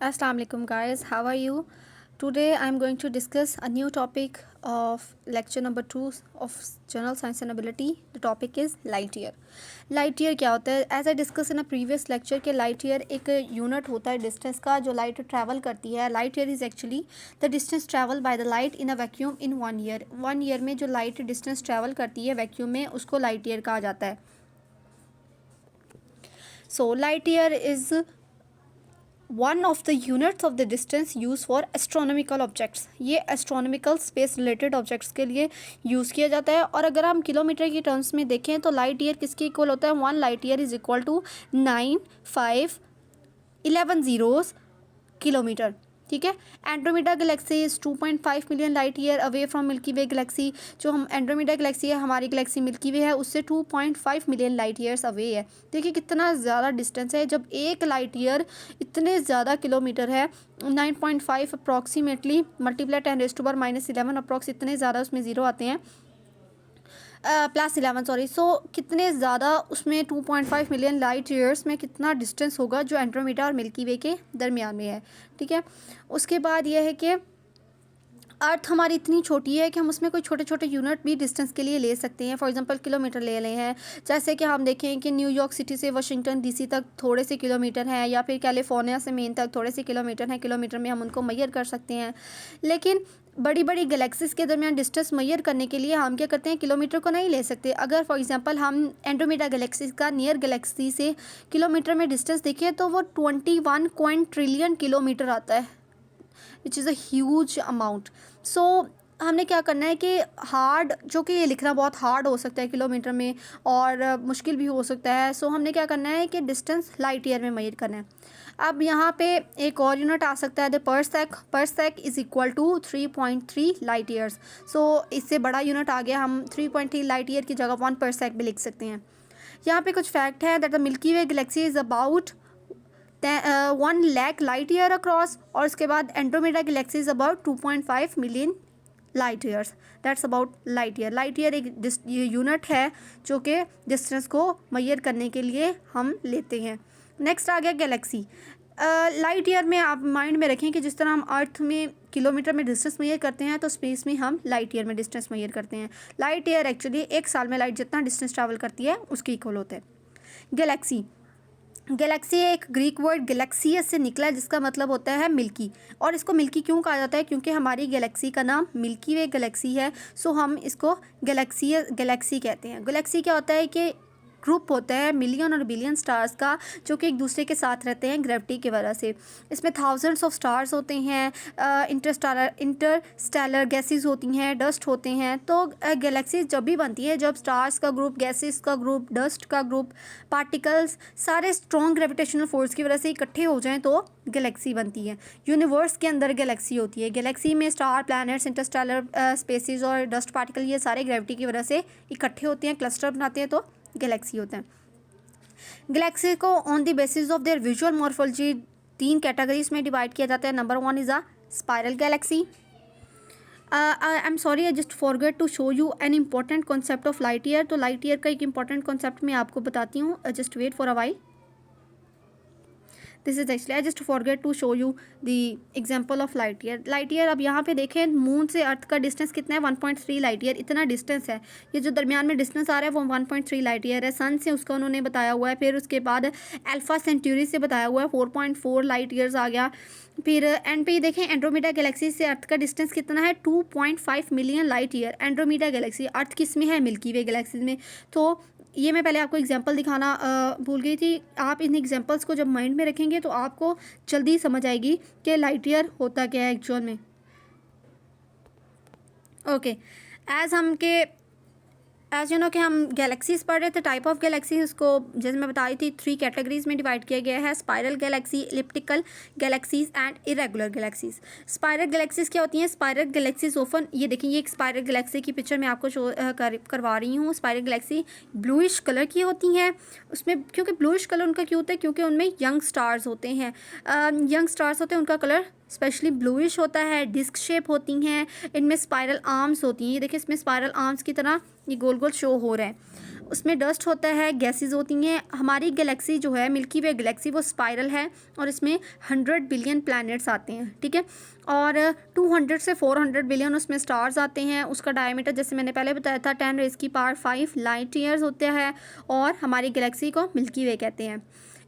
Assalamu alaikum guys, how are you? Today I am going to discuss a new topic of lecture number 2 of General Science and Ability. The topic is light year. Light year क्या होता है? As I discussed in a previous lecture कि light year एक unit होता है distance का जो light travel करती है. Light year is actually the distance travel by the light in a vacuum in 1 year. 1 year में जो लाइट डिस्टेंस ट्रैवल करती है वैक्यूम में उसको लाइट ईयर कहा जाता है. So light year is one of the units of the distance use for astronomical objects. ये एस्ट्रोनॉमिकल स्पेस रिलेटेड ऑब्जेक्ट्स के लिए यूज़ किया जाता है. और अगर हम किलोमीटर की टर्म्स में देखें तो लाइट ईयर किसके इक्वल होता है? 1 light year is equal to 9,511 zeros kilometre. ठीक है. Andromeda galaxy is 2.5 million light year away from Milky Way galaxy. जो हम एंड्रोमेडा गैलेक्सी है, हमारी गैलेक्सी मिल्की वे है, उससे 2.5 मिलियन लाइट ईयर्स अवे है. देखिए कितना ज़्यादा डिस्टेंस है. जब एक लाइट ईयर इतने ज़्यादा किलोमीटर है, 9.5 अप्रॉक्सीमेटली मल्टीप्लाई 10⁻⁻11 अप्रॉक्स, इतने ज़्यादा उसमें ज़ीरो आते हैं, +11 सॉरी. सो कितने ज़्यादा उसमें 2.5 मिलियन लाइट ईयर्स में कितना डिस्टेंस होगा जो एंड्रोमेडा और मिल्की वे के दरमियान में है. ठीक है. उसके बाद यह है कि अर्थ हमारी इतनी छोटी है कि हम उसमें कोई छोटे छोटे यूनिट भी डिस्टेंस के लिए ले सकते हैं. फॉर एग्जांपल किलोमीटर ले लें हैं. जैसे कि हम देखें कि न्यूयॉर्क सिटी से वाशिंगटन डीसी तक थोड़े से किलोमीटर हैं, या फिर कैलिफोर्निया से मेन तक थोड़े से किलोमीटर हैं. किलोमीटर में हम उनको मैयर कर सकते हैं. लेकिन बड़ी बड़ी गैलेक्सीज़ के दरमियान डिस्टेंस मैयर करने के लिए हम क्या करते हैं? किलोमीटर को नहीं ले सकते. अगर फॉर एग्जांपल हम एंड्रोमेडा गैलेक्सी का नियर गैलेक्सी से किलोमीटर में डिस्टेंस देखें तो वो 21 ट्रिलियन किलोमीटर आता है, which is a huge amount. So हमने क्या करना है कि हार्ड, जो कि ये लिखना बहुत हार्ड हो सकता है किलोमीटर में और मुश्किल भी हो सकता है. सो हमने क्या करना है कि डिस्टेंस लाइट ईयर में मेजर करना है. अब यहाँ पे एक और यूनिट आ सकता है, the parsec. Parsec is equal to 3.3 light years. So इससे बड़ा यूनिट आ गया. हम 3.3 लाइट ईयर की जगह 1 परसेक भी लिख सकते हैं. यहाँ पे कुछ फैक्ट है that the milky Way Galaxy is about 1 lakh light year across. और उसके बाद Andromeda galaxy is about 2.5 million light years. That's about light year. Light year एक यूनिट है जो कि डिस्टेंस को मैयर करने के लिए हम लेते हैं. नेक्स्ट आ गया गैलेक्सी. लाइट ईयर में आप माइंड में रखें कि जिस तरह हम अर्थ में किलोमीटर में डिस्टेंस मैयर करते हैं तो स्पेस में हम लाइट ईयर में डिस्टेंस मैयर करते हैं. लाइट ईयर एक्चुअली एक साल में लाइट जितना डिस्टेंस ट्रैवल करती है उसके इक्वल होता है. गैलेक्सी. गैलेक्सी एक ग्रीक वर्ड गैलेक्सियस से निकला है जिसका मतलब होता है मिल्की. और इसको मिल्की क्यों कहा जाता है? क्योंकि हमारी गैलेक्सी का नाम मिल्की वे गैलेक्सी है. सो हम इसको गैलेक्सी कहते हैं. गैलेक्सी क्या होता है कि ग्रुप होता है मिलियन और बिलियन स्टार्स का जो कि एक दूसरे के साथ रहते हैं ग्रेविटी की वजह से. इसमें थाउजेंड्स ऑफ स्टार्स होते हैं, इंटरस्टेलर गैसेस होती हैं, डस्ट होते हैं. तो गैलेक्सीज जब भी बनती है जब स्टार्स का ग्रुप, गैसेस का ग्रुप, डस्ट का ग्रुप, पार्टिकल्स सारे स्ट्रॉन्ग ग्रेविटेशनल फोर्स की वजह से इकट्ठे हो जाएं तो गैलेक्सी बनती है. यूनिवर्स के अंदर गैलेक्सी होती है. गैलेक्सी में स्टार, प्लैनेट्स, इंटरस्टेलर स्पेसिस और डस्ट पार्टिकल ये सारे ग्रेविटी की वजह से इकट्ठे होते हैं, क्लस्टर बनाते हैं, तो गैलेक्सी होता है. गैलेक्सी को on the basis of their visual morphology 3 categories में डिवाइड किया जाता है. Number 1 is a spiral galaxy. I am sorry, I just forget to show you an important concept of light year. तो light year का एक important concept मैं आपको बताती हूँ. Just wait for a while. This is actually I just forget to show you the example of light year. Light year अब यहाँ पे देखें मून से अर्थ का डिस्टेंस कितना है? 1.3 लाइट ईयर. इतना डिस्टेंस है. ये जो दरमियान में डिस्टेंस आ रहा है वो 1.3 लाइट ईयर है. सन से उसका उन्होंने बताया हुआ है. फिर उसके बाद अल्फा सेंचुरी से बताया हुआ है 4.4 लाइट ईयर्स आ गया. फिर एंड पे देखें एंड्रोमेडा गैलेक्सी से अर्थ का डिस्टेंस कितना है? 2.5 million light year. Andromeda galaxy earth किस में है? मिल्की वे गैलेक्सी में. तो ये मैं पहले आपको एग्जांपल दिखाना भूल गई थी. आप इन एग्जांपल्स को जब माइंड में रखेंगे तो आपको जल्दी समझ आएगी कि लाइट ईयर होता क्या है एक्चुअल में. ओके. एज यू नो कि हम गैलेक्सीज पढ़ रहे थे, टाइप ऑफ गैलेक्सीज, उसको जैसे मैं बताई थी 3 कैटेगरीज में डिवाइड किया गया है. Spiral Galaxy, elliptical galaxies and irregular galaxies. Spiral galaxies क्या होती हैं? स्पाइरल गैलेक्सीज ओफन, ये देखिए ये एक स्पाइरल गैलेक्सी की पिक्चर मैं आपको शो करवा रही हूँ. स्पाइरल गैलेक्सी ब्लूइश कलर की होती हैं. उसमें क्योंकि ब्लूइश कलर उनका क्यों होता है? क्योंकि उनमें यंग स्टार्स होते हैं. यंग स्टार्स होते हैं, उनका कलर स्पेशली ब्लूइश होता है, डिस्क शेप होती हैं, इनमें स्पाइरल आर्म्स होती हैं। ये देखिए इसमें स्पाइरल आर्म्स की तरह ये गोल गोल शो हो रहा है। उसमें डस्ट होता है, गैसेस होती हैं। हमारी गैलेक्सी जो है मिल्की वे गैलेक्सी वो स्पाइरल है और इसमें 100 बिलियन प्लैनेट्स आते हैं, ठीक है। और 200 से 400 बिलियन उसमें स्टार्स आते हैं। उसका डायमीटर जैसे मैंने पहले बताया था 10⁻⁵ लाइट ईयर्स होता है और हमारी गैलेक्सी को मिल्की वे कहते हैं।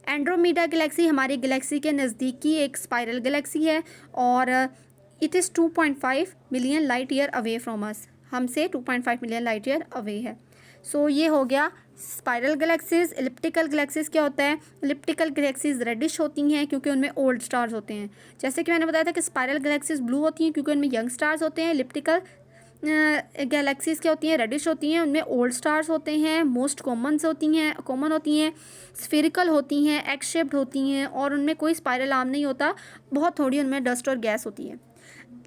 एंड्रोमीडा गैलेक्सी हमारी गैलेक्सी के नज़दीकी एक स्पाइरल गैलेक्सी है और it is 2.5 million light year away from us, हमसे 2.5 मिलियन लाइट ईयर अवे है। सो ये हो गया स्पाइरल गैलेक्सीज। एलिप्टिकल गैलेक्सीज क्या होता है? एलिप्टिकल गैलेक्सीज रेडिश होती हैं क्योंकि उनमें ओल्ड स्टार्स होते हैं। जैसे कि मैंने बताया था कि स्पाइरल गैलेक्सीज ब्लू होती हैं क्योंकि उनमें यंग स्टार्स होते हैं। एलिप्टिकल गैलेक्सीज क्या होती हैं? रेडिश होती हैं, उनमें ओल्ड स्टार्स होते हैं, मोस्ट कॉमन होती हैं, स्फेरिकल होती हैं, एग शेप्ड होती हैं और उनमें कोई स्पाइरल आर्म नहीं होता, बहुत थोड़ी उनमें डस्ट और गैस होती है।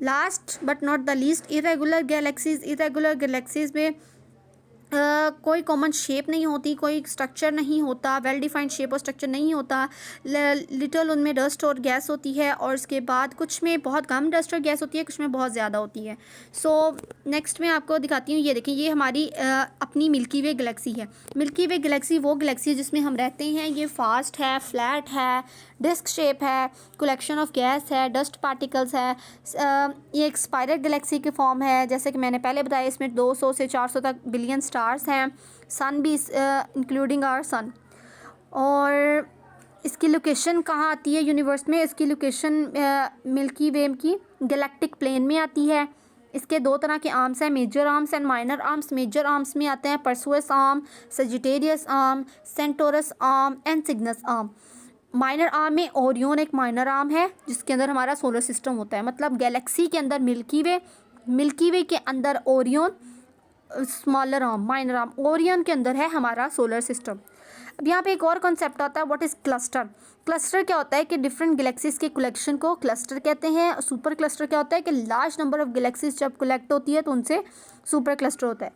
Last but not the least irregular galaxies में कोई कॉमन शेप नहीं होती, कोई स्ट्रक्चर नहीं होता, वेल डिफाइंड शेप और स्ट्रक्चर नहीं होता। लिटिल उनमें डस्ट और गैस होती है और उसके बाद कुछ में बहुत कम डस्ट और गैस होती है, कुछ में बहुत ज़्यादा होती है। सो नेक्स्ट मैं आपको दिखाती हूँ। ये देखिए ये हमारी अपनी मिल्की वे गैलेक्सी है। मिल्की वे गैलेक्सी वो गैलेक्सी है जिसमें हम रहते हैं। ये फास्ट है, फ्लैट है, डिस्क शेप है, कलेक्शन ऑफ गैस है, डस्ट पार्टिकल्स है। ये एक स्पाइरल गैलेक्सी की फॉर्म है। जैसे कि मैंने पहले बताया इसमें 200 से 400 तक बिलियन स्टार्स हैं, सन भी इंक्लूडिंग आवर सन। और इसकी लोकेशन कहाँ आती है यूनिवर्स में? इसकी लोकेशन मिल्की वे की गैलेक्टिक प्लेन में आती है। इसके दो तरह के आर्म्स हैं, major arms and minor arms. Major arms में आते हैं Perseus arm, Sagittarius arm, Centaurus arm and Cygnus arm. Minor arm में ओरियन एक माइनर आर्म है जिसके अंदर हमारा सोलर सिस्टम होता है। मतलब गैलेक्सी के अंदर मिल्की वे के अंदर Orion smaller arm, minor arm. Orion के अंदर है हमारा सोलर सिस्टम। अब यहाँ पे एक और कॉन्सेप्ट आता है, व्हाट इज़ क्लस्टर। क्लस्टर क्या होता है कि डिफरेंट गैलेक्सीज के कलेक्शन को क्लस्टर कहते हैं। सुपर क्लस्टर क्या होता है कि लार्ज नंबर ऑफ गैलेक्सीज जब कलेक्ट होती है तो उनसे सुपर क्लस्टर होता है।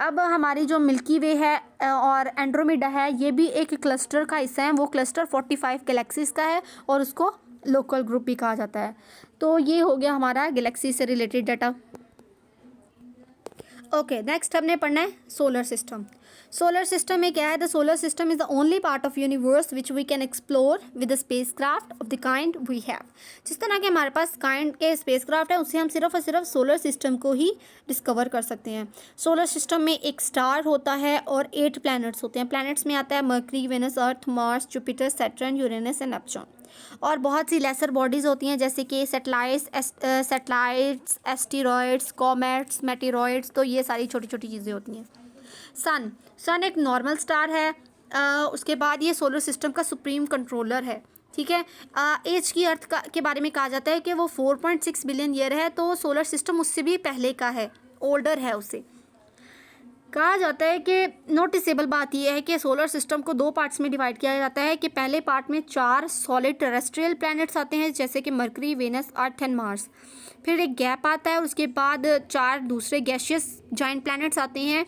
अब हमारी जो मिल्की वे है और एंड्रोमेडा है ये भी एक क्लस्टर का हिस्सा है। वो क्लस्टर 45 गैलेक्सीज का है और उसको लोकल ग्रुप भी कहा जाता है। तो ये हो गया हमारा गैलेक्सी से रिलेटेड डाटा। ओके, नेक्स्ट हमने पढ़ना है सोलर सिस्टम। सोलर सिस्टम में क्या है? The solar system is the only part of universe which we can explore with spacecraft of the kind we have. जिस तरह के हमारे पास काइंड के स्पेस क्राफ्ट है उससे हम सिर्फ और सिर्फ सोलर सिस्टम को ही डिस्कवर कर सकते हैं। सोलर सिस्टम में एक स्टार होता है और 8 प्लैनेट्स होते हैं। प्लैनेट्स में आता है Mercury, Venus, Earth, Mars, Jupiter, Saturn, Uranus and Neptune. और बहुत सी लेसर बॉडीज़ होती हैं जैसे कि सैटेलाइट्स, एस्टेरॉयड्स, कॉमेट्स, मेटेरॉयड्स। तो ये सारी छोटी छोटी चीज़ें होती हैं। सन एक नॉर्मल स्टार है। उसके बाद ये सोलर सिस्टम का सुप्रीम कंट्रोलर है, ठीक है। एज की अर्थ के बारे में कहा जाता है कि वो 4.6 बिलियन ईयर है, तो सोलर सिस्टम उससे भी पहले का है, ओल्डर है उससे। कहा जाता है कि नोटिसेबल बात यह है कि सोलर सिस्टम को 2 पार्ट्स में डिवाइड किया जाता है कि पहले पार्ट में 4 सॉलिड टेरेस्ट्रियल प्लैनेट्स आते हैं जैसे कि Mercury, Venus, Earth and Mars. फिर एक गैप आता है और उसके बाद 4 दूसरे गैशियस जाइंट प्लैनेट्स आते हैं,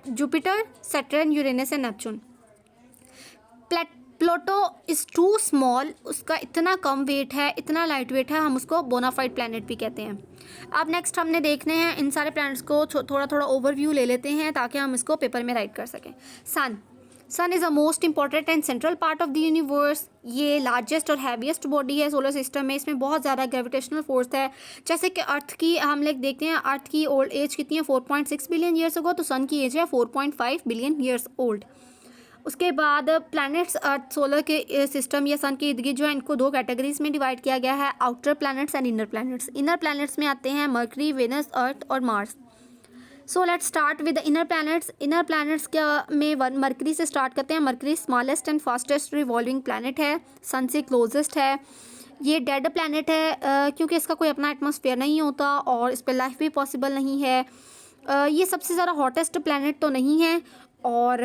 Jupiter, Saturn, Uranus and Neptune. Pluto is too small, उसका इतना कम वेट है, इतना लाइट वेट है, हम उसको बोनाफाइड प्लैनेट भी कहते हैं। अब नेक्स्ट हमने देखने हैं इन सारे प्लैनेट्स को थोड़ा थोड़ा ओवरव्यू ले लेते हैं ताकि हम इसको पेपर में राइट कर सकें। Sun is the most important and central part of the universe. ये लार्जेस्ट और हैवीएस्ट बॉडी है सोलर सिस्टम में। इसमें बहुत ज़्यादा ग्रेविटेशनल फोर्स है। जैसे कि अर्थ की हम लोग देखते हैं, अर्थ की ओल्ड एज कितनी है? 4.6 बिलियन ईयर्स अगो। तो सन की एज है 4.5 बिलियन ईयर्स ओल्ड। उसके बाद प्लैनेट्स अर्थ सोलर के सिस्टम या सन के इर्द गिर्द जो है इनको 2 कैटेगरीज में डिवाइड किया गया है, outer planets and inner planets. Inner planets में आते हैं मर्करी, वेनस, अर्थ और Mars. So let's start with the inner planets. Inner planets में मर्करी से स्टार्ट करते हैं। Mercury smallest and fastest revolving planet है, सन से क्लोजेस्ट है। ये डेड प्लैनेट है क्योंकि इसका कोई अपना एटमॉस्फेयर नहीं होता और इस पर लाइफ भी पॉसिबल नहीं है। ये सबसे ज़्यादा हॉटेस्ट प्लैनेट तो नहीं है और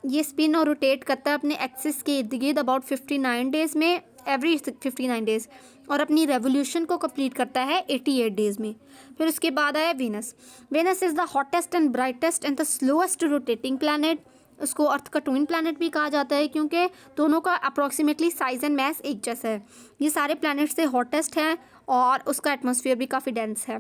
ये स्पिन और रोटेट करता है अपने एक्सिस के इर्द गिर्द अबाउट 59 डेज़ में, एवरी 59 डेज़, और अपनी रेवोल्यूशन को कंप्लीट करता है 88 डेज़ में। फिर उसके बाद आया Venus. Venus is the hottest and brightest and the slowest rotating planet. उसको अर्थ का ट्विन प्लैनेट भी कहा जाता है क्योंकि दोनों का अप्रॉक्सीमेटली साइज़ एंड मैस एक जैसा है। ये सारे प्लैनेट से हॉटेस्ट है और उसका एटमॉस्फेयर भी काफ़ी डेंस है।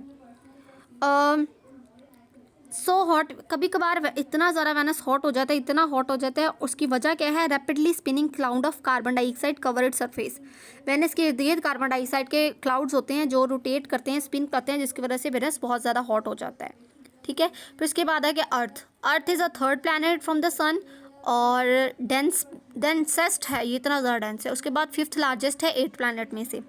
सो हॉट, कभी कभार इतना ज़्यादा वेनस हॉट हो जाता है, इतना हॉट हो जाता है, उसकी वजह क्या है? Rapidly spinning cloud of carbon dioxide cover it surface. Venus के इर्द गिर्द कार्बन डाइऑक्साइड के क्लाउड्स होते हैं जो रोटेट करते हैं, स्पिन करते हैं, जिसकी वजह से वेनस बहुत ज़्यादा हॉट हो जाता है। ठीक है, फिर उसके बाद है कि earth is a third planet from the sun और डेंसेस्ट है, ये इतना ज़्यादा डेंस है। उसके बाद फिफ्थ लार्जेस्ट है 8 प्लैनेट में से।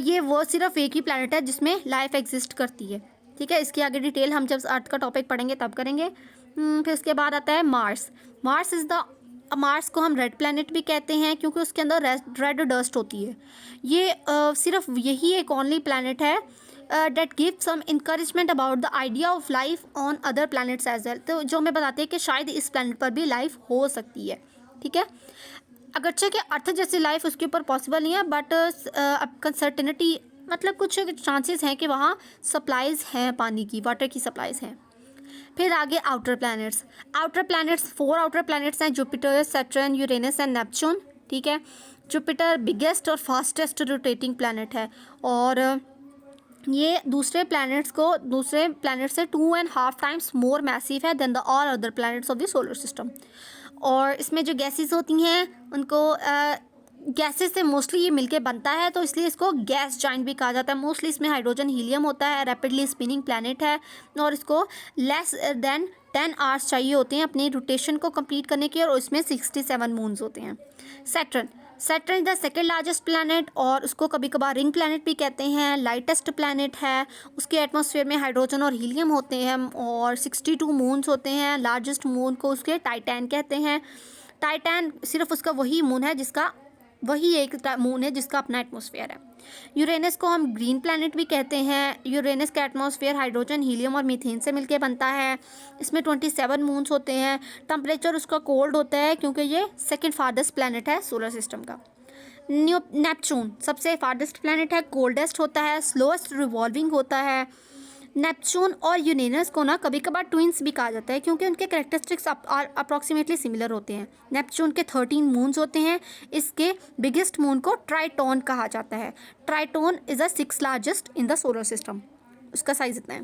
ये वो सिर्फ एक ही प्लैनेट है जिसमें लाइफ एग्जिस्ट करती है। ठीक है, इसकी आगे डिटेल हम जब अर्थ का टॉपिक पढ़ेंगे तब करेंगे। फिर उसके बाद आता है मार्स को हम रेड प्लैनेट भी कहते हैं क्योंकि उसके अंदर रेड डस्ट होती है। ये सिर्फ यही एक ओनली प्लैनेट है that give some encouragement about the idea of life on other planets as well. तो जो हमें बताते हैं कि शायद इस प्लैनेट पर भी लाइफ हो सकती है। ठीक है, अगरचे कि अर्थ जैसी लाइफ उसके ऊपर पॉसिबल नहीं है, बट अनसर्टेनिटी मतलब कुछ चांसेस हैं कि वहाँ सप्लाईज़ हैं, पानी की, वाटर की सप्लाईज़ हैं। फिर आगे आउटर प्लैनेट्स 4 आउटर प्लैनेट्स हैं, Jupiter, Saturn, Uranus and Neptune. ठीक है, जुपिटर बिगेस्ट और फास्टेस्ट रोटेटिंग प्लैनेट है और ये दूसरे प्लैनेट से 2.5 टाइम्स मोर मैसिव है than the all other planets of the solar system. और इसमें जो गैसेस होती हैं उनको गैसेस से मोस्टली ये मिलके बनता है, तो इसलिए इसको गैस जाइंट भी कहा जाता है। मोस्टली इसमें हाइड्रोजन हीलियम होता है, रैपिडली स्पिनिंग प्लैनेट है और इसको लेस देन 10 आवर्स चाहिए होते हैं अपनी रोटेशन को कंप्लीट करने के, और इसमें 67 मून्स होते हैं। Saturn is the second largest planet और उसको कभी कभार रिंग प्लैनेट भी कहते हैं। लाइटेस्ट प्लैनेट है, उसके एटमॉस्फेयर में हाइड्रोजन और हीलियम होते हैं और 62 मून्स होते हैं। लार्जेस्ट मून को उसके टाइटैन कहते हैं। टाइटैन सिर्फ उसका वही एक मून है जिसका अपना एटमॉस्फेयर है। यूरेनस को हम ग्रीन प्लैनेट भी कहते हैं। यूरेनस का एटमॉस्फेयर हाइड्रोजन, हीलियम और मीथेन से मिलकर बनता है। इसमें 27 मून्स होते हैं। टेम्परेचर उसका कोल्ड होता है क्योंकि ये सेकंड फार्देस्ट प्लैनेट है सोलर सिस्टम का। नेपच्यून सबसे फार्देस्ट प्लैनेट है, कोल्डेस्ट होता है, स्लोएस्ट रिवॉल्विंग होता है। नेपच्यून और यूरेनस को ना कभी कभार ट्विंस भी कहा जाता है क्योंकि उनके कैरेक्टरिस्टिक्स अप्रॉक्सीमेटली सिमिलर होते हैं। नेपच्यून के 13 मून्स होते हैं। इसके बिगेस्ट मून को ट्राइटोन कहा जाता है। Tritone is the 6th largest in the solar system, उसका साइज इतना है।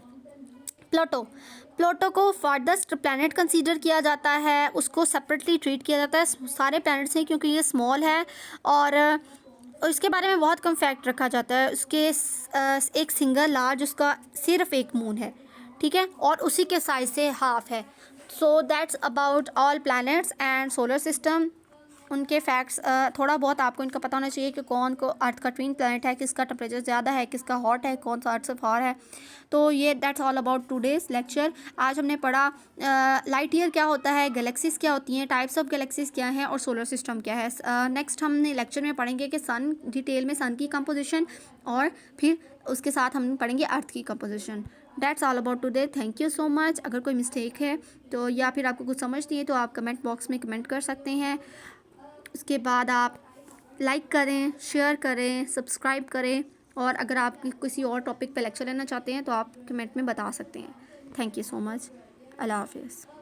प्लूटो को फार्देस्ट प्लैनेट कंसीडर किया जाता है, उसको सेपरेटली ट्रीट किया जाता है सारे प्लैनेट से क्योंकि ये स्मॉल है और इसके बारे में बहुत कम फैक्ट रखा जाता है। उसके एक सिंगल लार्ज उसका सिर्फ एक मून है। ठीक है, और उसी के साइज से हाफ है। So that's about all planets and solar system. उनके फैक्ट्स थोड़ा बहुत आपको इनका पता होना चाहिए कि कौन को अर्थ का ट्विन प्लैनेट है, किसका टेम्परेचर ज़्यादा है, किसका हॉट है, कौन सा अर्थ से फार है। तो ये that's all about today's lecture. आज हमने पढ़ा लाइट ईयर क्या होता है, गैलेक्सीज क्या होती हैं, टाइप्स ऑफ गैलेक्सीज क्या हैं और सोलर सिस्टम क्या है। नेक्स्ट हमने लेक्चर में पढ़ेंगे कि सन, डिटेल में सन की कंपोजिशन, और फिर उसके साथ हम पढ़ेंगे अर्थ की composition. That's all about today. Thank you so much. अगर कोई मिस्टेक है तो या फिर आपको कुछ समझ नहीं है तो आप कमेंट बॉक्स में कमेंट कर सकते हैं। उसके बाद आप लाइक करें, शेयर करें, सब्सक्राइब करें, और अगर आप किसी और टॉपिक पे लेक्चर लेना चाहते हैं तो आप कमेंट में बता सकते हैं। Thank you so much. अल्लाह हाफिज़।